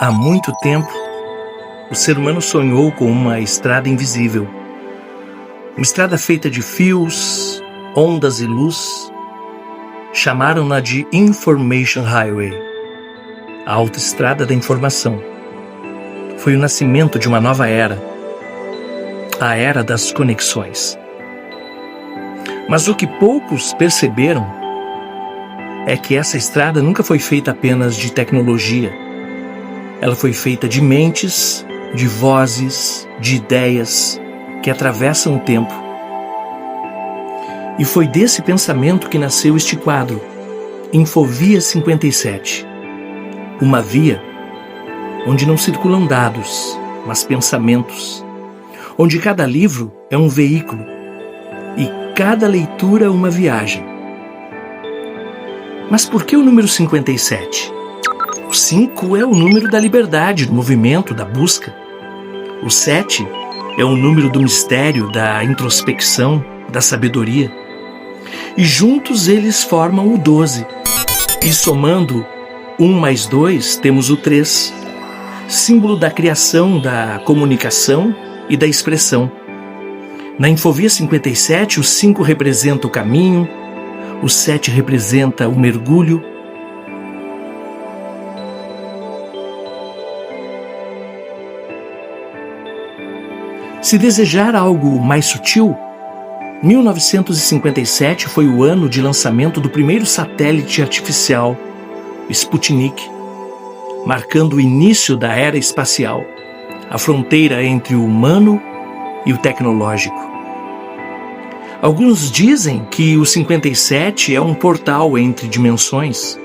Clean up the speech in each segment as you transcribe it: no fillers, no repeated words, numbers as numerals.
Há muito tempo, o ser humano sonhou com uma estrada invisível. Uma estrada feita de fios, ondas e luz. Chamaram-na de Information Highway, a autoestrada da informação. Foi o nascimento de uma nova era, a era das conexões. Mas o que poucos perceberam é que essa estrada nunca foi feita apenas de tecnologia. Ela foi feita de mentes, de vozes, de ideias que atravessam o tempo. E foi desse pensamento que nasceu este quadro, Infovia 57. Uma via onde não circulam dados, mas pensamentos. Onde cada livro é um veículo e cada leitura uma viagem. Mas por que o número 57? O 5 é o número da liberdade, do movimento, da busca. O 7 é o número do mistério, da introspecção, da sabedoria. E juntos eles formam o 12. E somando 1 mais 2, temos o 3. Símbolo da criação, da comunicação e da expressão. Na Infovia 57, o 5 representa o caminho, o 7 representa o mergulho, se desejar algo mais sutil, 1957 foi o ano de lançamento do primeiro satélite artificial, Sputnik, marcando o início da era espacial, a fronteira entre o humano e o tecnológico. Alguns dizem que o 57 é um portal entre dimensões,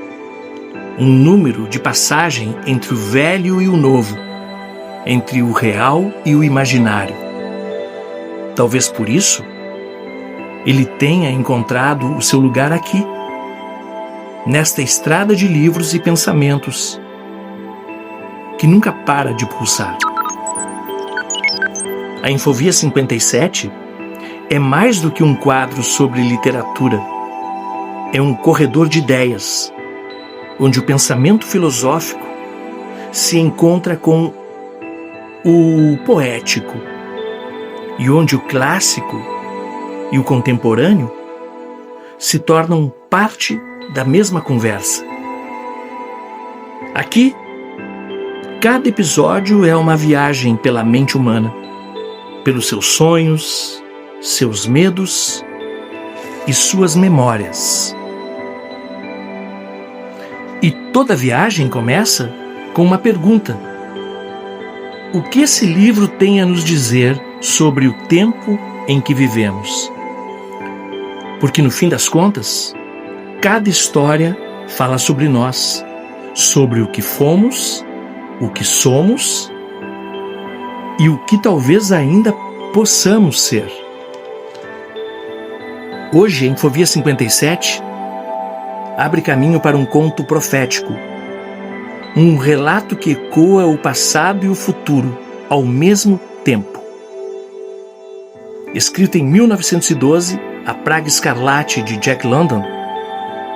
um número de passagem entre o velho e o novo, entre o real e o imaginário. Talvez por isso, ele tenha encontrado o seu lugar aqui, nesta estrada de livros e pensamentos, que nunca para de pulsar. A Infovia 57 é mais do que um quadro sobre literatura. É um corredor de ideias, onde o pensamento filosófico se encontra com o poético, e onde o clássico e o contemporâneo se tornam parte da mesma conversa. Aqui, cada episódio é uma viagem pela mente humana, pelos seus sonhos, seus medos e suas memórias. E toda viagem começa com uma pergunta: o que esse livro tem a nos dizer sobre o tempo em que vivemos? Porque no fim das contas, cada história fala sobre nós, sobre o que fomos, o que somos e o que talvez ainda possamos ser. Hoje, a Infovia 57 abre caminho para um conto profético, um relato que ecoa o passado e o futuro ao mesmo tempo. Escrito em 1912, A Praga Escarlate, de Jack London,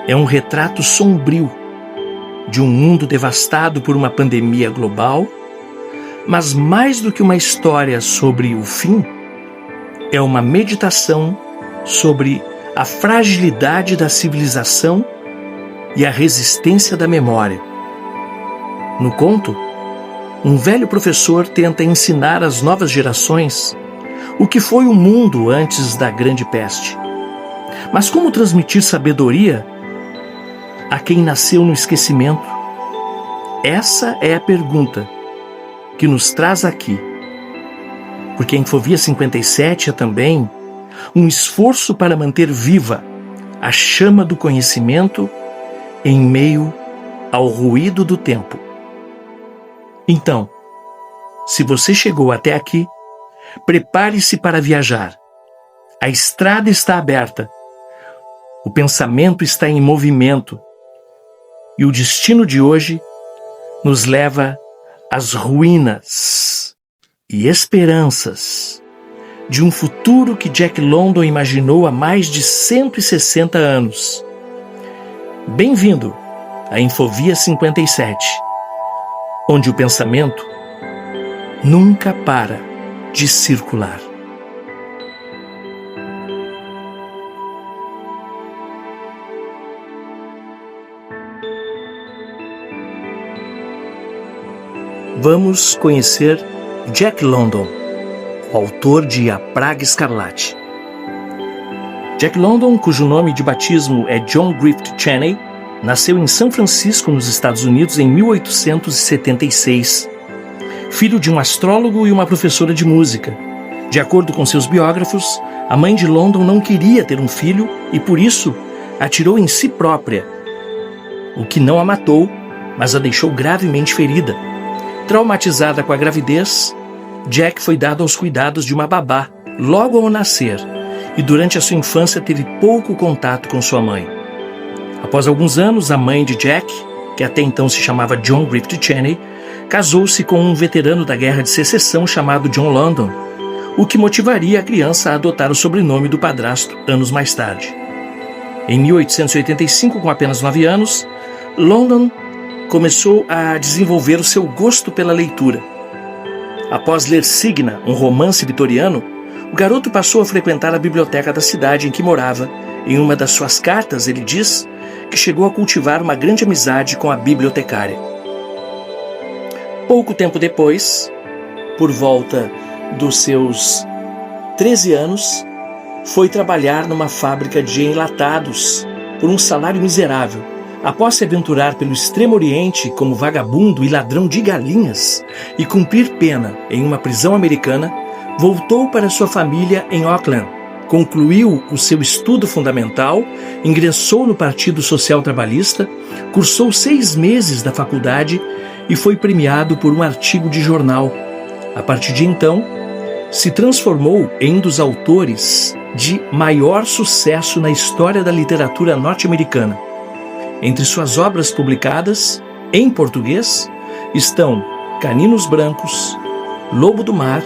é um retrato sombrio de um mundo devastado por uma pandemia global, mas mais do que uma história sobre o fim, é uma meditação sobre a fragilidade da civilização e a resistência da memória. No conto, um velho professor tenta ensinar às novas gerações o que foi o mundo antes da Grande Peste. Mas como transmitir sabedoria a quem nasceu no esquecimento? Essa é a pergunta que nos traz aqui. Porque a Infovia 57 é também um esforço para manter viva a chama do conhecimento em meio ao ruído do tempo. Então, se você chegou até aqui, prepare-se para viajar. A estrada está aberta. O pensamento está em movimento. E o destino de hoje nos leva às ruínas e esperanças de um futuro que Jack London imaginou há mais de 160 anos. Bem-vindo à Infovia 57, onde o pensamento nunca para de circular. Vamos conhecer Jack London, o autor de A Praga Escarlate. Jack London, cujo nome de batismo é John Griffith Chaney, nasceu em São Francisco, nos Estados Unidos, em 1876. Filho de um astrólogo e uma professora de música. De acordo com seus biógrafos, a mãe de London não queria ter um filho e, por isso, atirou em si própria, o que não a matou, mas a deixou gravemente ferida. Traumatizada com a gravidez, Jack foi dado aos cuidados de uma babá logo ao nascer e durante a sua infância teve pouco contato com sua mãe. Após alguns anos, a mãe de Jack, que até então se chamava John Griffith Chaney, casou-se com um veterano da Guerra de Secessão chamado John London, o que motivaria a criança a adotar o sobrenome do padrasto anos mais tarde. Em 1885, com apenas 9 anos, London começou a desenvolver o seu gosto pela leitura. Após ler Signa, um romance vitoriano, o garoto passou a frequentar a biblioteca da cidade em que morava. Em uma das suas cartas, ele diz que chegou a cultivar uma grande amizade com a bibliotecária. Pouco tempo depois, por volta dos seus 13 anos, foi trabalhar numa fábrica de enlatados por um salário miserável. Após se aventurar pelo Extremo Oriente como vagabundo e ladrão de galinhas e cumprir pena em uma prisão americana, voltou para sua família em Auckland, concluiu o seu estudo fundamental, ingressou no Partido Social Trabalhista, cursou 6 meses da faculdade e foi premiado por um artigo de jornal. A partir de então, se transformou em um dos autores de maior sucesso na história da literatura norte-americana. Entre suas obras publicadas, em português, estão Caninos Brancos, Lobo do Mar,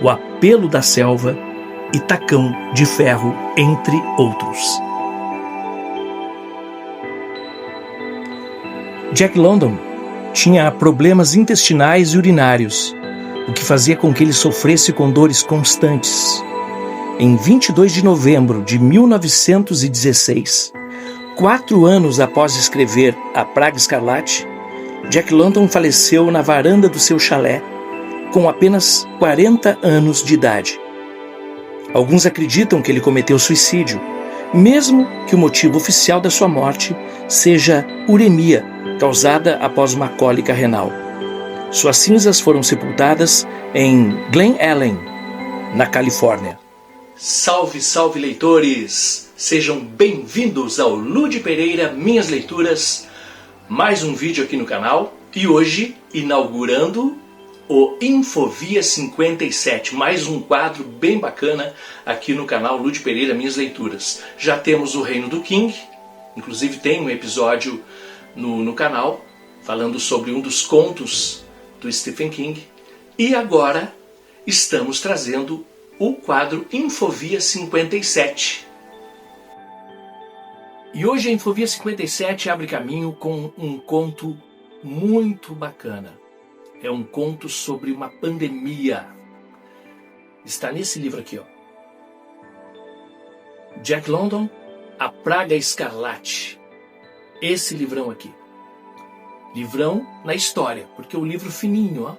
O Apelo da Selva e Tacão de Ferro, entre outros. Jack London tinha problemas intestinais e urinários, o que fazia com que ele sofresse com dores constantes. Em 22 de novembro de 1916, 4 anos após escrever A Praga Escarlate, Jack London faleceu na varanda do seu chalé, com apenas 40 anos de idade. Alguns acreditam que ele cometeu suicídio, mesmo que o motivo oficial da sua morte seja uremia, causada após uma cólica renal. Suas cinzas foram sepultadas em Glen Ellen, na Califórnia. Salve, salve, leitores! Sejam bem-vindos ao Ludi Pereira Minhas Leituras, mais um vídeo aqui no canal e hoje inaugurando o Infovia 57, mais um quadro bem bacana aqui no canal Ludi Pereira Minhas Leituras. Já temos o Reino do King, inclusive tem um episódio no canal falando sobre um dos contos do Stephen King e agora estamos trazendo o quadro Infovia 57. E hoje a Infovia 57 abre caminho com um conto muito bacana. É um conto sobre uma pandemia. Está nesse livro aqui, ó. Jack London, A Praga Escarlate. Esse livrão aqui. Livrão na história, porque o livro fininho, ó.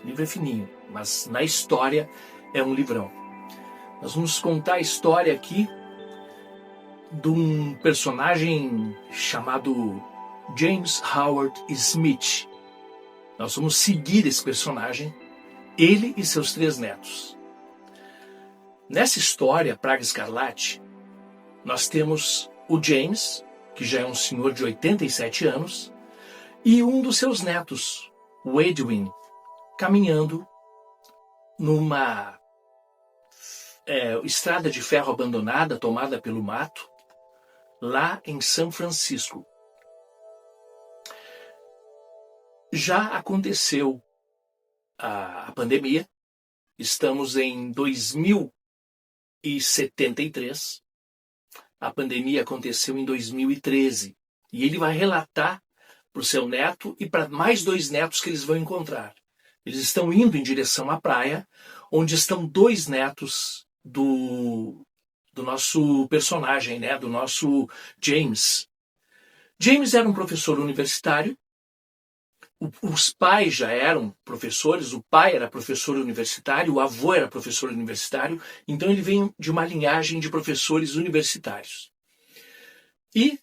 O livro é fininho, mas na história é um livrão. Nós vamos contar a história aqui de um personagem chamado James Howard Smith. Nós vamos seguir esse personagem, ele e seus 3 netos. Nessa história, Praga Escarlate, nós temos o James, que já é um senhor de 87 anos, e um dos seus netos, o Edwin, caminhando numa estrada de ferro abandonada, tomada pelo mato, lá em São Francisco. Já aconteceu a pandemia, estamos em 2073, a pandemia aconteceu em 2013, e ele vai relatar para o seu neto e para mais 2 netos que eles vão encontrar. Eles estão indo em direção à praia, onde estão 2 netos do nosso personagem, né? Do nosso James. James era um professor universitário. Os pais já eram professores, o pai era professor universitário, o avô era professor universitário, então ele vem de uma linhagem de professores universitários. E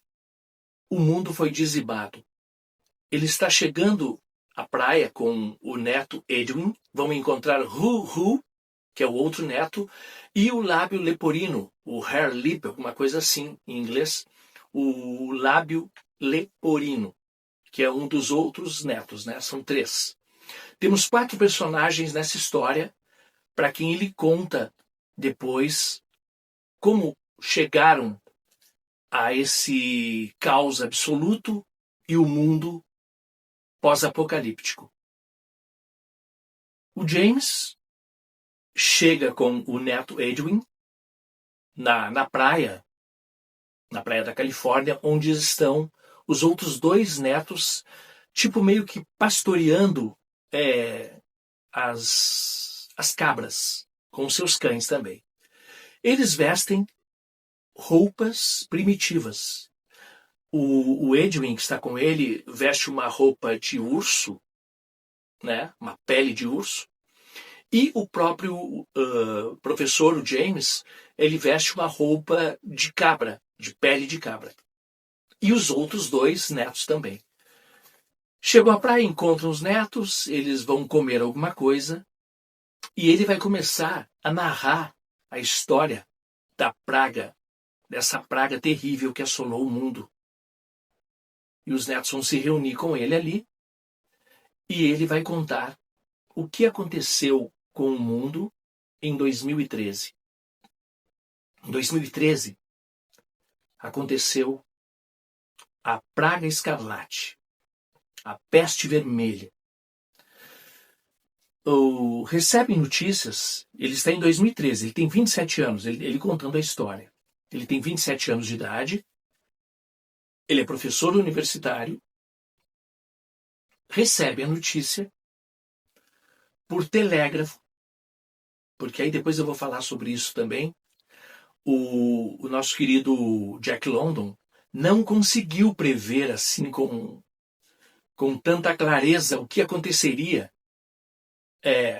o mundo foi dizimado. Ele está chegando à praia com o neto Edwin, vão encontrar Hu, que é o outro neto, e o lábio leporino, o hare lip, alguma coisa assim em inglês, o lábio leporino, que é um dos outros netos, né? São 3. Temos 4 personagens nessa história, para quem ele conta depois como chegaram a esse caos absoluto e o mundo pós-apocalíptico. O James chega com o neto Edwin na praia da Califórnia, onde estão os outros 2 netos, tipo meio que pastoreando as cabras, com seus cães também. Eles vestem roupas primitivas. O Edwin, que está com ele, veste uma roupa de urso, né? Uma pele de urso. E o próprio professor, o James, ele veste uma roupa de cabra, de pele de cabra. E os outros 2 netos também. Chegam à praia, encontram os netos, eles vão comer alguma coisa, e ele vai começar a narrar a história da praga, dessa praga terrível que assolou o mundo. E os netos vão se reunir com ele ali, e ele vai contar o que aconteceu com o mundo em 2013. Em 2013, aconteceu a praga escarlate, a peste vermelha. Recebe notícias, ele está em 2013, ele tem 27 anos, ele contando a história. Ele tem 27 anos de idade, ele é professor universitário, recebe a notícia por telégrafo, porque aí depois eu vou falar sobre isso também. O nosso querido Jack London não conseguiu prever assim com tanta clareza o que aconteceria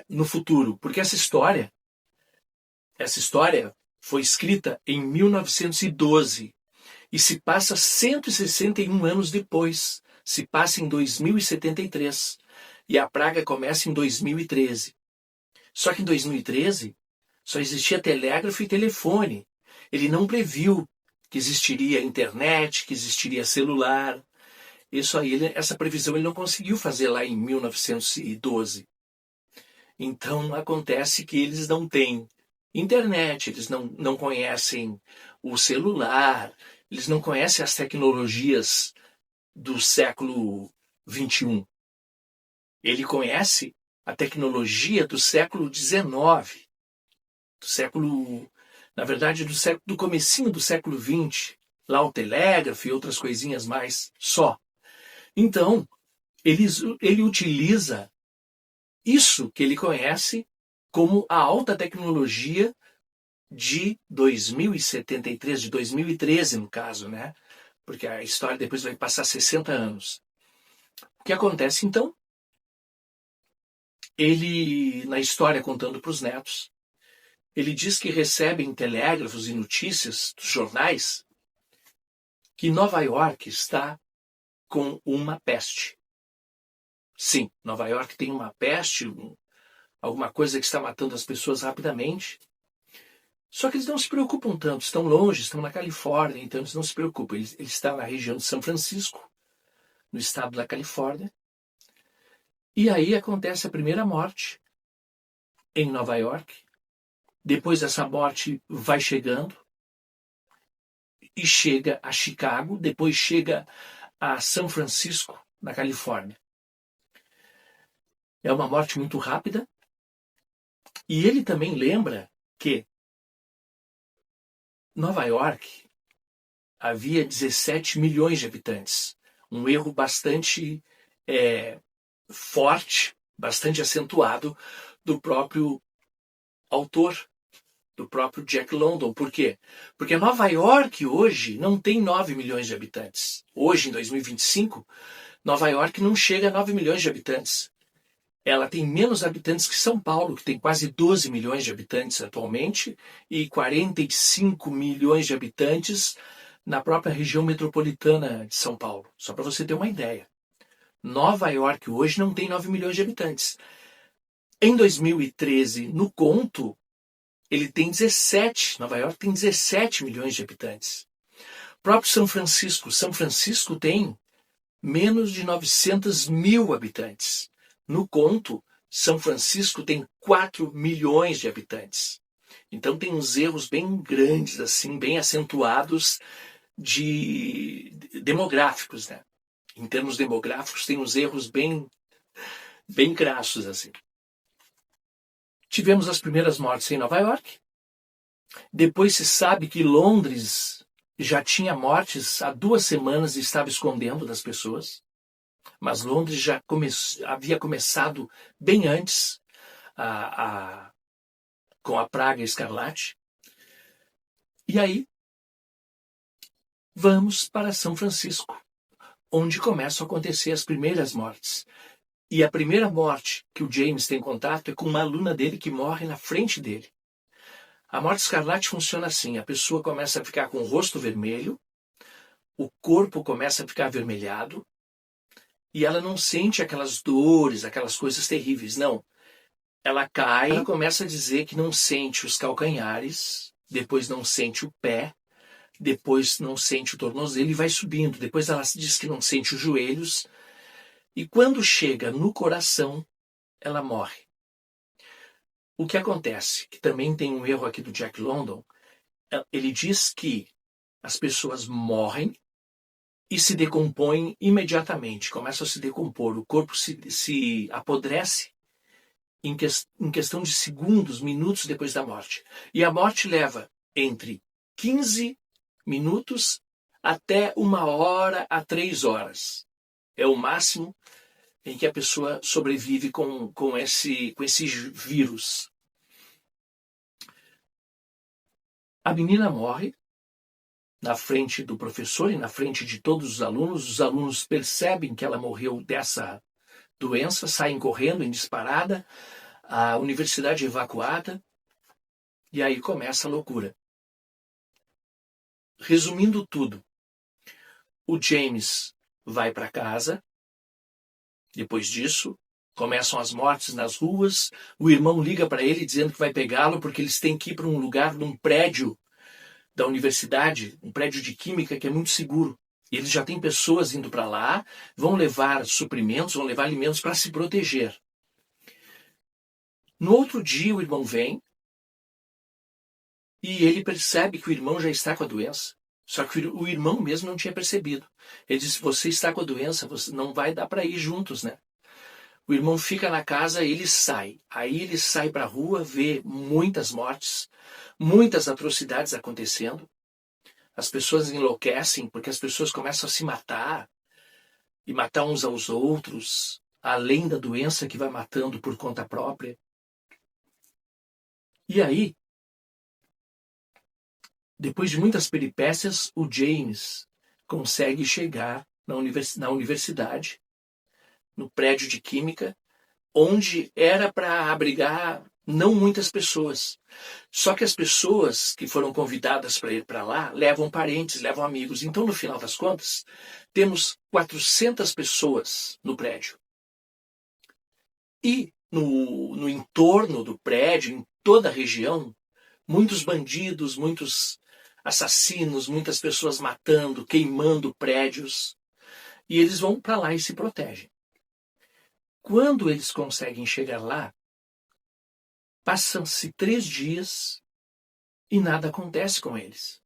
no futuro, porque essa história foi escrita em 1912 e se passa 161 anos depois, se passa em 2073 e a praga começa em 2013. Só que em 2013 só existia telégrafo e telefone. Ele não previu que existiria internet, que existiria celular. Isso aí, essa previsão ele não conseguiu fazer lá em 1912. Então acontece que eles não têm internet, eles não conhecem o celular, eles não conhecem as tecnologias do século XXI. Ele conhece a tecnologia do século XIX, do comecinho do século XX, lá o telégrafo e outras coisinhas mais só. Então, ele utiliza isso que ele conhece como a alta tecnologia de 2073, de 2013 no caso, né? Porque a história depois vai passar 60 anos. O que acontece então? Ele, na história contando para os netos, ele diz que recebem telégrafos e notícias dos jornais que Nova York está com uma peste. Sim, Nova York tem uma peste, alguma coisa que está matando as pessoas rapidamente. Só que eles não se preocupam tanto, estão longe, estão na Califórnia, então eles não se preocupam. Eles estão na região de São Francisco, no estado da Califórnia. E aí acontece a primeira morte em Nova York. Depois essa morte vai chegando e chega a Chicago, depois chega a São Francisco, na Califórnia. É uma morte muito rápida. E ele também lembra que Nova York havia 17 milhões de habitantes. um erro bastante forte, bastante acentuado do próprio autor, do próprio Jack London. Por quê? Porque Nova York hoje não tem 9 milhões de habitantes. Hoje, em 2025, Nova York não chega a 9 milhões de habitantes. Ela tem menos habitantes que São Paulo, que tem quase 12 milhões de habitantes atualmente, e 45 milhões de habitantes na própria região metropolitana de São Paulo. Só para você ter uma ideia. Nova York hoje não tem 9 milhões de habitantes. Em 2013, no conto, ele tem 17. Nova York tem 17 milhões de habitantes. O próprio São Francisco tem menos de 900 mil habitantes. No conto, São Francisco tem 4 milhões de habitantes. Então tem uns erros bem grandes, assim, bem acentuados demográficos, né? Em termos demográficos, tem uns erros bem crassos, assim. Tivemos as primeiras mortes em Nova York. Depois se sabe que Londres já tinha mortes há 2 semanas e estava escondendo das pessoas. Mas Londres já havia começado bem antes com a praga escarlate. E aí, vamos para São Francisco, onde começam a acontecer as primeiras mortes. E a primeira morte que o James tem contato é com uma aluna dele que morre na frente dele. A morte escarlate funciona assim: a pessoa começa a ficar com o rosto vermelho, o corpo começa a ficar avermelhado, e ela não sente aquelas dores, aquelas coisas terríveis, não. Ela cai, ela começa a dizer que não sente os calcanhares, depois não sente o pé, depois não sente o tornozelo e vai subindo. Depois ela diz que não sente os joelhos. E quando chega no coração, ela morre. O que acontece, que também tem um erro aqui do Jack London, ele diz que as pessoas morrem e se decompõem imediatamente, começam a se decompor, o corpo se apodrece em questão de segundos, minutos depois da morte. E a morte leva entre 15 minutos até 1 hora a 3 horas. É o máximo em que a pessoa sobrevive com esse vírus. A menina morre na frente do professor e na frente de todos os alunos. Os alunos percebem que ela morreu dessa doença, saem correndo em disparada, a universidade é evacuada, e aí começa a loucura. Resumindo tudo, o James vai para casa. Depois disso, começam as mortes nas ruas. O irmão liga para ele dizendo que vai pegá-lo porque eles têm que ir para um lugar, num prédio da universidade, um prédio de química que é muito seguro. E eles já têm pessoas indo para lá, vão levar suprimentos, vão levar alimentos para se proteger. No outro dia, o irmão vem e ele percebe que o irmão já está com a doença. Só que o irmão mesmo não tinha percebido. Ele disse: você está com a doença, você não vai dar para ir juntos, né? O irmão fica na casa, ele sai. Aí ele sai para a rua, vê muitas mortes, muitas atrocidades acontecendo. As pessoas enlouquecem porque as pessoas começam a se matar e matar uns aos outros, além da doença que vai matando por conta própria. E aí, depois de muitas peripécias, o James consegue chegar na universidade, no prédio de química, onde era para abrigar não muitas pessoas. Só que as pessoas que foram convidadas para ir para lá levam parentes, levam amigos. Então, no final das contas, temos 400 pessoas no prédio. E no entorno do prédio, em toda a região, muitos bandidos, muitos assassinos, muitas pessoas matando, queimando prédios. E eles vão para lá e se protegem. Quando eles conseguem chegar lá, passam-se 3 dias e nada acontece com eles.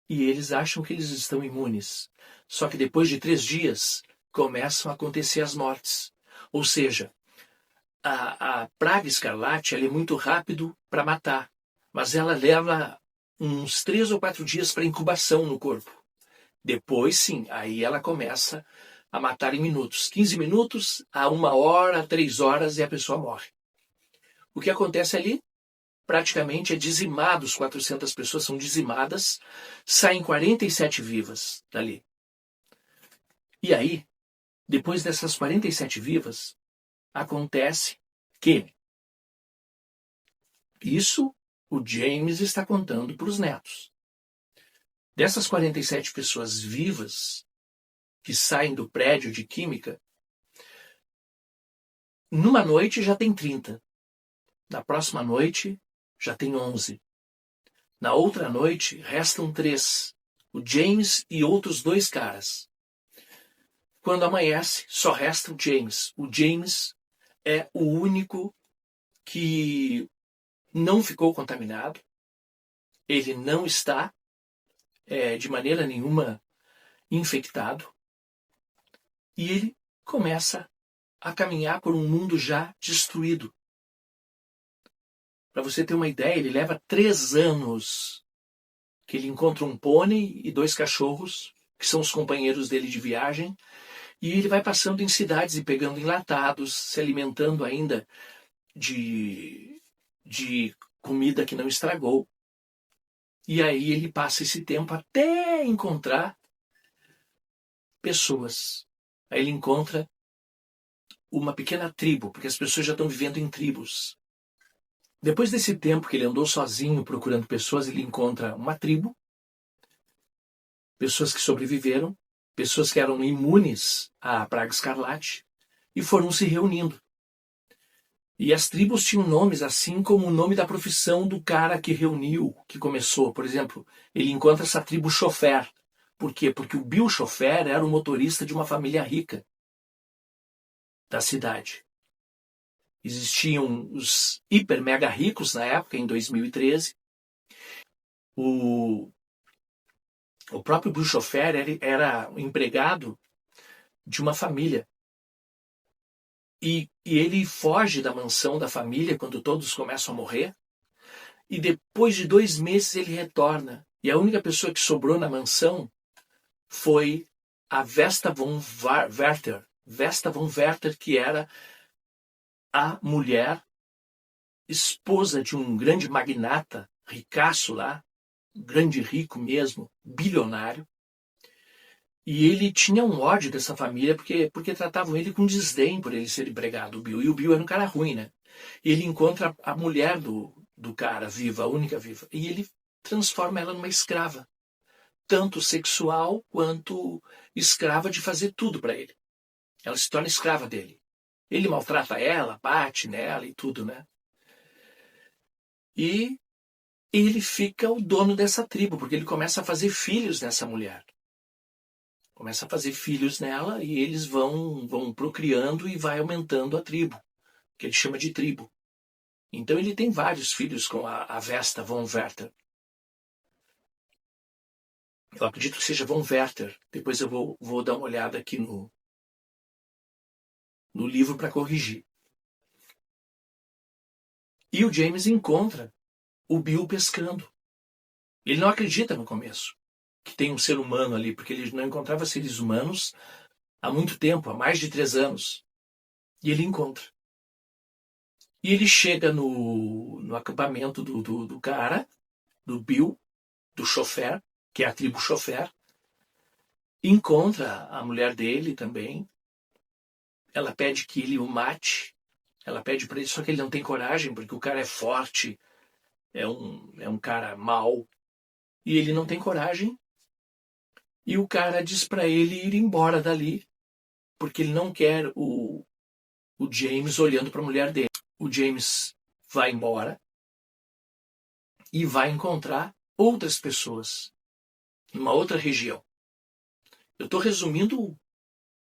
E eles acham que eles estão imunes. Só que depois de 3 dias, começam a acontecer as mortes. Ou seja, a praga escarlate ela é muito rápido para matar, mas ela leva uns 3 ou 4 dias para incubação no corpo. Depois, sim, aí ela começa a matar em minutos. 15 minutos, a 1 hora, 3 horas e a pessoa morre. O que acontece ali? Praticamente é dizimado, as 400 pessoas são dizimadas, saem 47 vivas dali. E aí, depois dessas 47 vivas, acontece que isso o James está contando para os netos. Dessas 47 pessoas vivas que saem do prédio de química, numa noite já tem 30. Na próxima noite já tem 11. Na outra noite restam 3. O James e outros 2 caras. Quando amanhece, só resta o James. O James é o único que não ficou contaminado. Ele não está, de maneira nenhuma, infectado. E ele começa a caminhar por um mundo já destruído. Para você ter uma ideia, ele leva 3 anos que ele encontra um pônei e 2 cachorros, que são os companheiros dele de viagem, e ele vai passando em cidades e pegando enlatados, se alimentando ainda de comida que não estragou. E aí ele passa esse tempo até encontrar pessoas. Aí ele encontra uma pequena tribo, porque as pessoas já estão vivendo em tribos. Depois desse tempo que ele andou sozinho procurando pessoas, ele encontra uma tribo, pessoas que sobreviveram, pessoas que eram imunes à praga escarlate, e foram se reunindo. E as tribos tinham nomes assim como o nome da profissão do cara que reuniu, que começou. Por exemplo, ele encontra essa tribo chofer. Por quê? Porque o Bill Chofer era o motorista de uma família rica da cidade. Existiam os hiper mega ricos na época, em 2013. O próprio Bill Chofer era empregado de uma família. E ele foge da mansão da família quando todos começam a morrer. E depois de 2 meses ele retorna. E a única pessoa que sobrou na mansão foi a Vesta von Werther. Vesta von Werther, que era a mulher, esposa de um grande magnata, ricaço lá, grande rico mesmo, bilionário. E ele tinha um ódio dessa família porque tratavam ele com desdém por ele ser empregado, o Bill. E o Bill era um cara ruim, né? E ele encontra a mulher do cara viva, a única viva. E ele transforma ela numa escrava. Tanto sexual quanto escrava de fazer tudo para ele. Ela se torna escrava dele. Ele maltrata ela, bate nela e tudo, né? E ele fica o dono dessa tribo, porque ele começa a fazer filhos nessa mulher. Começa a fazer filhos nela e eles vão procriando e vai aumentando a tribo, que ele chama de tribo. Então ele tem vários filhos com a Vesta von Werther. Eu acredito que seja von Werther. Depois eu vou dar uma olhada aqui no livro para corrigir. E o James encontra o Bill pescando. Ele não acredita no começo que tem um ser humano ali, porque ele não encontrava seres humanos há muito tempo, há mais de 3 anos. E ele encontra. E ele chega no acampamento do cara, do Bill, do chofer, que é a tribo chofer, encontra a mulher dele também. Ela pede que ele o mate. Ela pede para ele, só que ele não tem coragem, porque o cara é forte, é um cara mau. E ele não tem coragem. E o cara diz para ele ir embora dali, porque ele não quer o James olhando para a mulher dele. O James vai embora e vai encontrar outras pessoas em uma outra região. Eu estou resumindo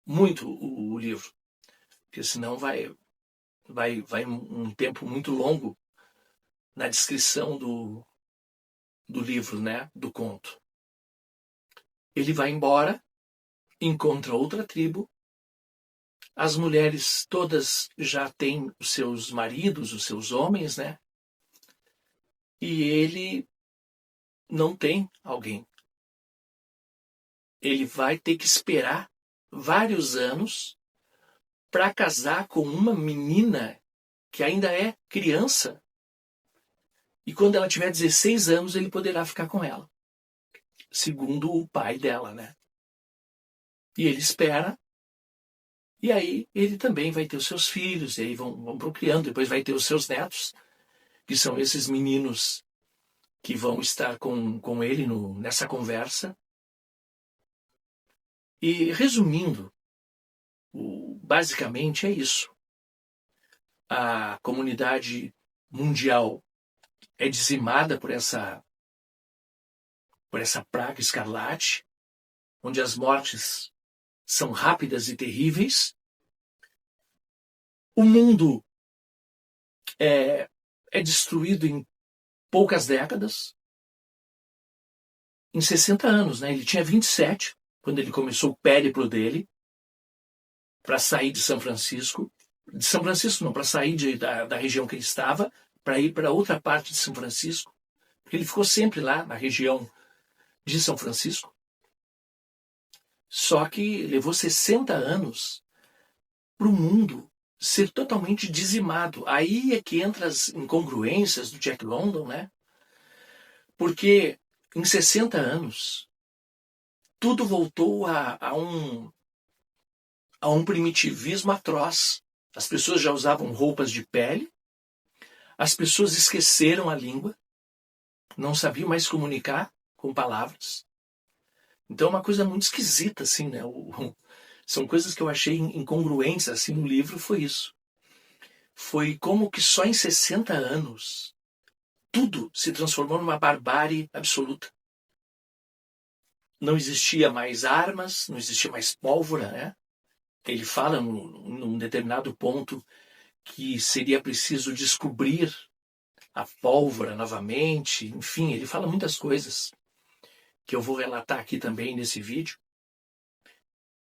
muito o livro, porque senão vai um tempo muito longo na descrição do livro, né, do conto. Ele vai embora, encontra outra tribo, as mulheres todas já têm os seus maridos, os seus homens, né? E ele não tem alguém. ele vai ter que esperar vários anos para casar com uma menina que ainda é criança. E quando ela tiver 16 anos, ele poderá ficar com ela. Segundo o pai dela, né? E ele espera. E aí ele também vai ter os seus filhos. E aí vão procriando. Depois vai ter os seus netos, que são esses meninos que vão estar com ele nessa conversa. E resumindo, basicamente é isso. A comunidade mundial é dizimada por essa praga escarlate, onde as mortes são rápidas e terríveis. O mundo é destruído em poucas décadas, em 60 anos, né? Ele tinha 27 quando ele começou o périplo dele para sair de São Francisco. De São Francisco não, para sair da região que ele estava, para ir para outra parte de São Francisco, porque ele ficou sempre lá na região de São Francisco. Só que levou 60 anos para o mundo ser totalmente dizimado. Aí é que entra as incongruências do Jack London, né? Porque em 60 anos tudo voltou a um primitivismo atroz. As pessoas já usavam roupas de pele, as pessoas esqueceram a língua, não sabiam mais comunicar com palavras. Então é uma coisa muito esquisita, assim, né? São coisas que eu achei incongruentes, assim, no livro, foi isso. Foi como que só em 60 anos tudo se transformou numa barbárie absoluta. Não existia mais armas, não existia mais pólvora, né? Ele fala num determinado ponto que seria preciso descobrir a pólvora novamente. Enfim, ele fala muitas coisas que eu vou relatar aqui também nesse vídeo.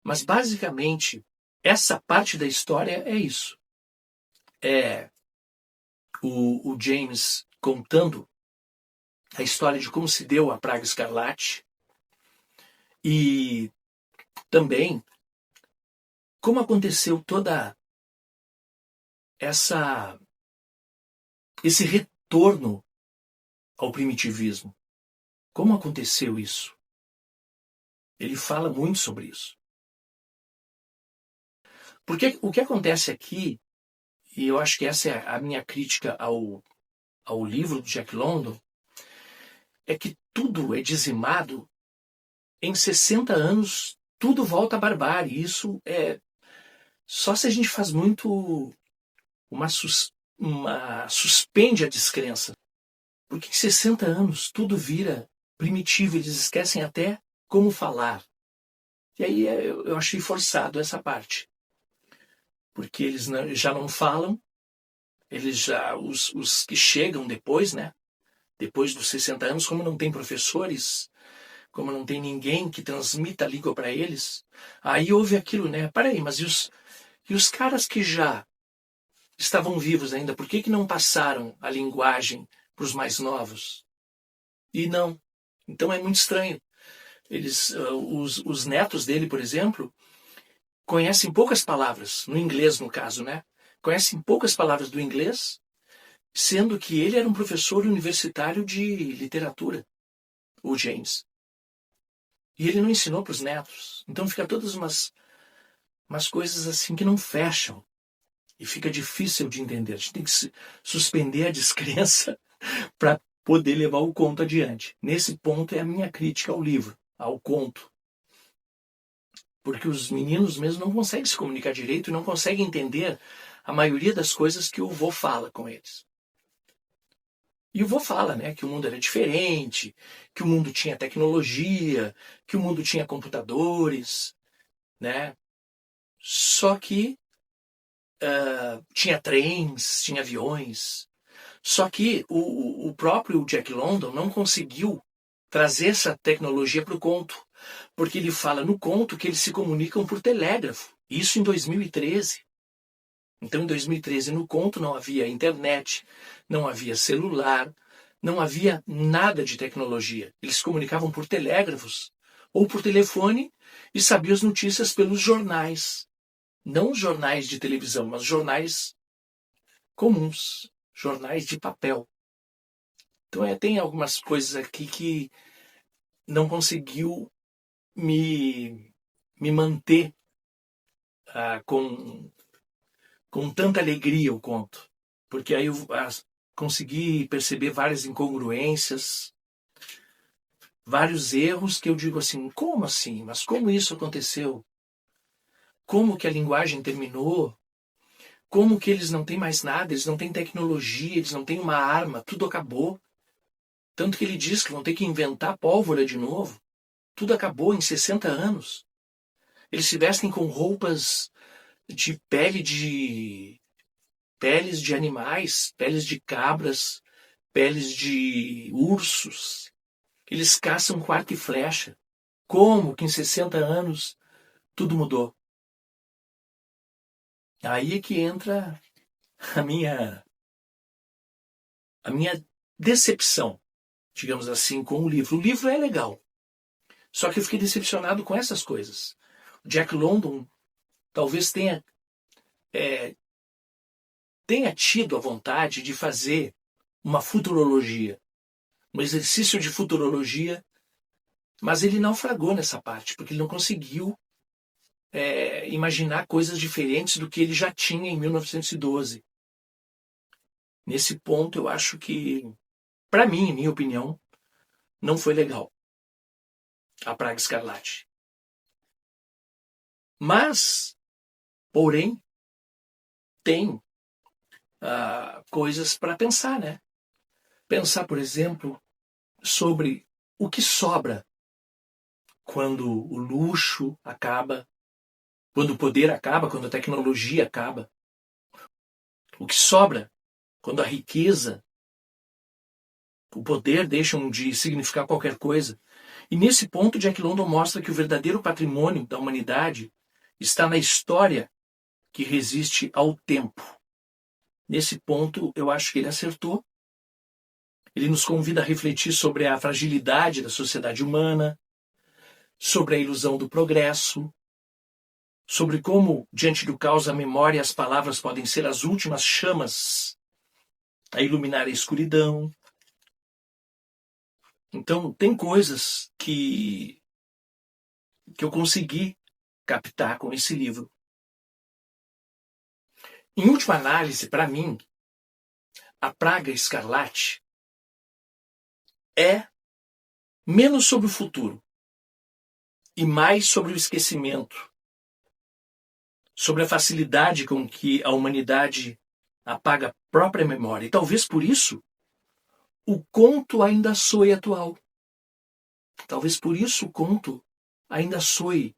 Mas, basicamente, essa parte da história é isso. É o James contando a história de como se deu a praga escarlate e também como aconteceu toda esse retorno ao primitivismo. Como aconteceu isso? Ele fala muito sobre isso. Porque o que acontece aqui, e eu acho que essa é a minha crítica ao livro do Jack London, é que tudo é dizimado. Em 60 anos, tudo volta à barbárie. Isso é só se a gente faz muito suspende a descrença. Porque em 60 anos tudo vira primitivo, eles esquecem até como falar. E aí eu achei forçado essa parte. Porque eles já não falam, eles já, os que chegam depois, né? Depois dos 60 anos, como não tem professores, como não tem ninguém que transmita a língua para eles, aí houve aquilo, né? Peraí, mas e os caras que já estavam vivos ainda, por que não passaram a linguagem para os mais novos? E não. Então é muito estranho. Eles, os netos dele, por exemplo, conhecem poucas palavras, no inglês no caso, né? Conhecem poucas palavras do inglês, sendo que ele era um professor universitário de literatura, o James. E ele não ensinou para os netos. Então fica todas umas coisas assim que não fecham. E fica difícil de entender. A gente tem que suspender a descrença para poder levar o conto adiante. Nesse ponto é a minha crítica ao livro, ao conto. Porque os meninos mesmo não conseguem se comunicar direito e não conseguem entender a maioria das coisas que o vô fala com eles. E o vô fala, né, que o mundo era diferente, que o mundo tinha tecnologia, que o mundo tinha computadores, né? Só que tinha trens, tinha aviões. Só que o próprio Jack London não conseguiu trazer essa tecnologia para o conto, porque ele fala no conto que eles se comunicam por telégrafo. Isso em 2013. Então, em 2013, no conto não havia internet, não havia celular, não havia nada de tecnologia. Eles se comunicavam por telégrafos ou por telefone e sabia as notícias pelos jornais. Não os jornais de televisão, mas jornais comuns, jornais de papel. Então tem algumas coisas aqui que não conseguiu me manter com tanta alegria o conto. Porque aí eu consegui perceber várias incongruências, vários erros que eu digo assim, como assim? Mas como isso aconteceu? Como que a linguagem terminou? Como que eles não têm mais nada? Eles não têm tecnologia, eles não têm uma arma, tudo acabou. Tanto que ele diz que vão ter que inventar pólvora de novo. Tudo acabou em 60 anos. Eles se vestem com roupas de peles de animais, peles de cabras, peles de ursos. Eles caçam com arco e flecha. Como que em 60 anos tudo mudou? Aí é que entra a minha decepção, digamos assim, com o livro. O livro é legal, só que eu fiquei decepcionado com essas coisas. O Jack London talvez tenha tido a vontade de fazer uma futurologia, um exercício de futurologia, mas ele naufragou nessa parte, porque ele não conseguiu imaginar coisas diferentes do que ele já tinha em 1912. Nesse ponto, eu acho que, para mim, em minha opinião, não foi legal a Praga Escarlate. Mas, porém, tem coisas para pensar, né? Pensar, por exemplo, sobre o que sobra quando o luxo acaba, quando o poder acaba, quando a tecnologia acaba. O que sobra quando a riqueza, o poder deixam de significar qualquer coisa. E nesse ponto, Jack London mostra que o verdadeiro patrimônio da humanidade está na história que resiste ao tempo. Nesse ponto, eu acho que ele acertou. Ele nos convida a refletir sobre a fragilidade da sociedade humana, sobre a ilusão do progresso, sobre como, diante do caos, a memória e as palavras podem ser as últimas chamas a iluminar a escuridão. Então, tem coisas que eu consegui captar com esse livro. Em última análise, para mim, A Praga Escarlate é menos sobre o futuro e mais sobre o esquecimento, sobre a facilidade com que a humanidade apaga a própria memória. E talvez por isso o conto ainda soe atual. Talvez por isso o conto ainda soe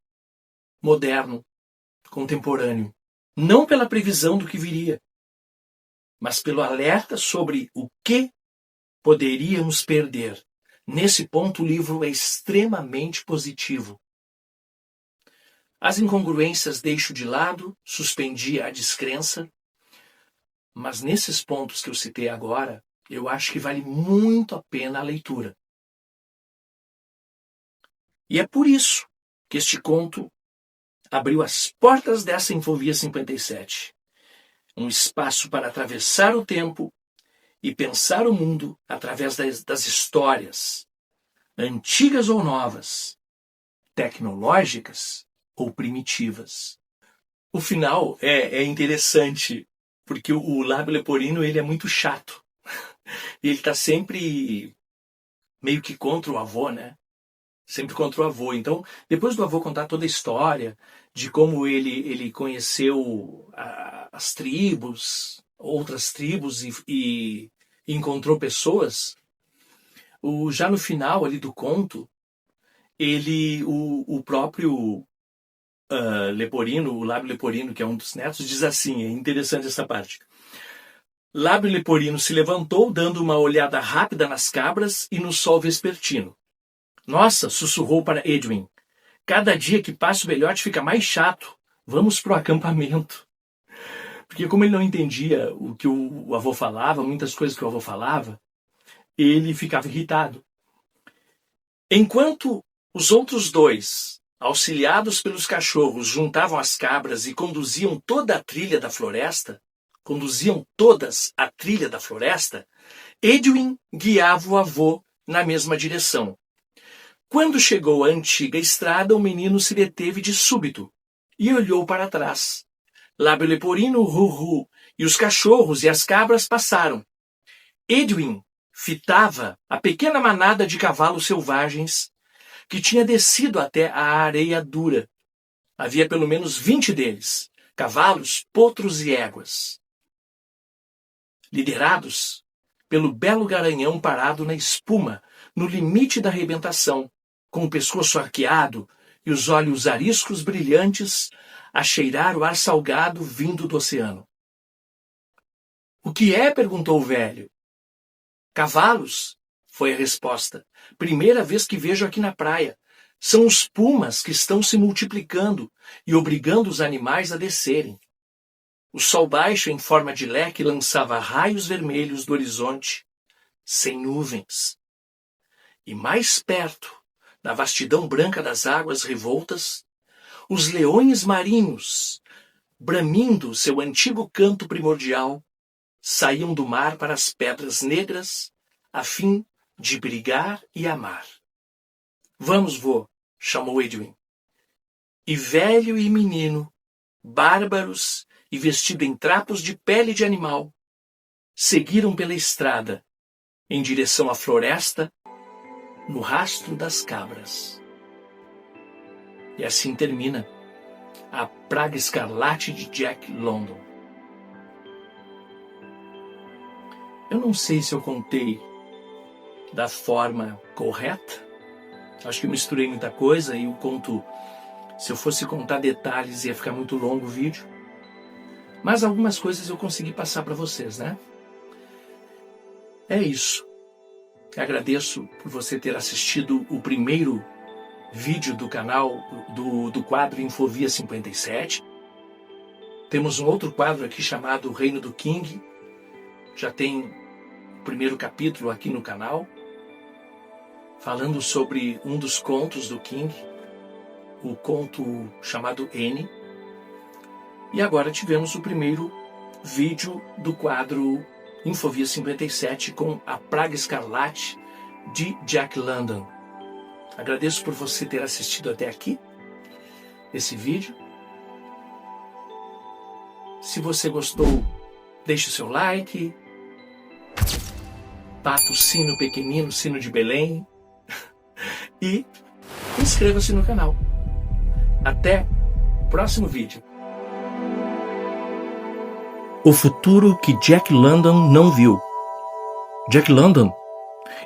moderno, contemporâneo. Não pela previsão do que viria, mas pelo alerta sobre o que poderíamos perder. Nesse ponto, o livro é extremamente positivo. As incongruências deixo de lado, suspendi a descrença, mas nesses pontos que eu citei agora, eu acho que vale muito a pena a leitura. E é por isso que este conto abriu as portas dessa Infovia 57. Um espaço para atravessar o tempo e pensar o mundo através das histórias, antigas ou novas, tecnológicas ou primitivas. O final é interessante, porque o Lábio Leporino ele é muito chato. E ele está sempre meio que contra o avô, né? Sempre contra o avô. Então, depois do avô contar toda a história de como ele conheceu as tribos, outras tribos e encontrou pessoas, já no final ali do conto, o próprio Leporino, o Lábio Leporino, que é um dos netos, diz assim, é interessante essa parte. Lábio Leporino se levantou, dando uma olhada rápida nas cabras e no sol vespertino. Nossa, sussurrou para Edwin. Cada dia que passa o velhote fica mais chato. Vamos pro acampamento. Porque como ele não entendia o que o avô falava, muitas coisas que o avô falava, ele ficava irritado. Enquanto Os outros dois, auxiliados pelos cachorros, juntavam as cabras e conduziam toda a trilha da floresta. Edwin guiava o avô na mesma direção. Quando chegou à antiga estrada, o menino se deteve de súbito e olhou para trás. Lábio leporino, Ru-Ru e os cachorros e as cabras passaram. Edwin fitava a pequena manada de cavalos selvagens que tinha descido até a areia dura. Havia pelo menos 20 deles, cavalos, potros e éguas. Liderados pelo belo garanhão parado na espuma, no limite da arrebentação, com o pescoço arqueado e os olhos ariscos brilhantes a cheirar o ar salgado vindo do oceano. "O que é?" perguntou o velho. "Cavalos", foi a resposta. "Primeira vez que vejo aqui na praia. São os pumas que estão se multiplicando e obrigando os animais a descerem." O sol baixo, em forma de leque, lançava raios vermelhos do horizonte, sem nuvens. E mais perto, na vastidão branca das águas revoltas, os leões marinhos, bramindo seu antigo canto primordial, saíam do mar para as pedras negras, a fim de brigar e amar. "Vamos, vô", chamou Edwin. E velho e menino, bárbaros e vestido em trapos de pele de animal, seguiram pela estrada, em direção à floresta, no rastro das cabras. E assim termina A Praga Escarlate de Jack London. Eu não sei se eu contei da forma correta. Acho que eu misturei muita coisa e se eu fosse contar detalhes ia ficar muito longo o vídeo. Mas algumas coisas eu consegui passar para vocês, né? É isso. Agradeço por você ter assistido o primeiro vídeo do canal do quadro Infovia 57. Temos um outro quadro aqui chamado O Reino do King. Já tem o primeiro capítulo aqui no canal, falando sobre um dos contos do King, o conto chamado N. E agora tivemos o primeiro vídeo do quadro Infovia 57 com A Praga Escarlate de Jack London. Agradeço por você ter assistido até aqui esse vídeo. Se você gostou, deixe o seu like, bata o sino pequenino, sino de Belém, e inscreva-se no canal. Até o próximo vídeo. O futuro que Jack London não viu. Jack London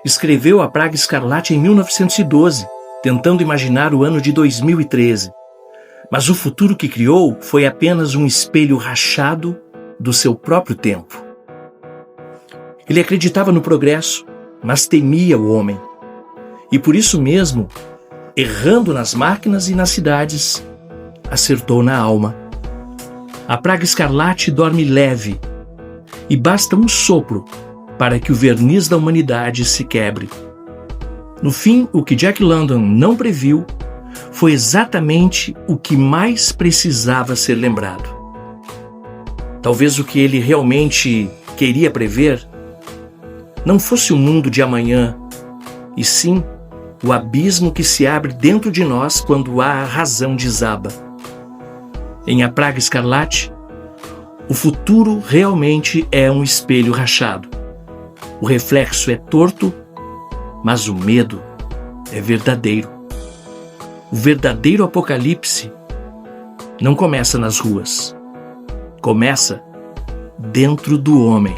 escreveu A Praga Escarlate em 1912, tentando imaginar o ano de 2013. Mas o futuro que criou foi apenas um espelho rachado do seu próprio tempo. Ele acreditava no progresso, mas temia o homem. E por isso mesmo, errando nas máquinas e nas cidades, acertou na alma. A praga escarlate dorme leve, e basta um sopro para que o verniz da humanidade se quebre. No fim, o que Jack London não previu foi exatamente o que mais precisava ser lembrado. Talvez o que ele realmente queria prever não fosse o mundo de amanhã, e sim o abismo que se abre dentro de nós quando a razão desaba. Em A Praga Escarlate, o futuro realmente é um espelho rachado. O reflexo é torto, mas o medo é verdadeiro. O verdadeiro apocalipse não começa nas ruas. Começa dentro do homem.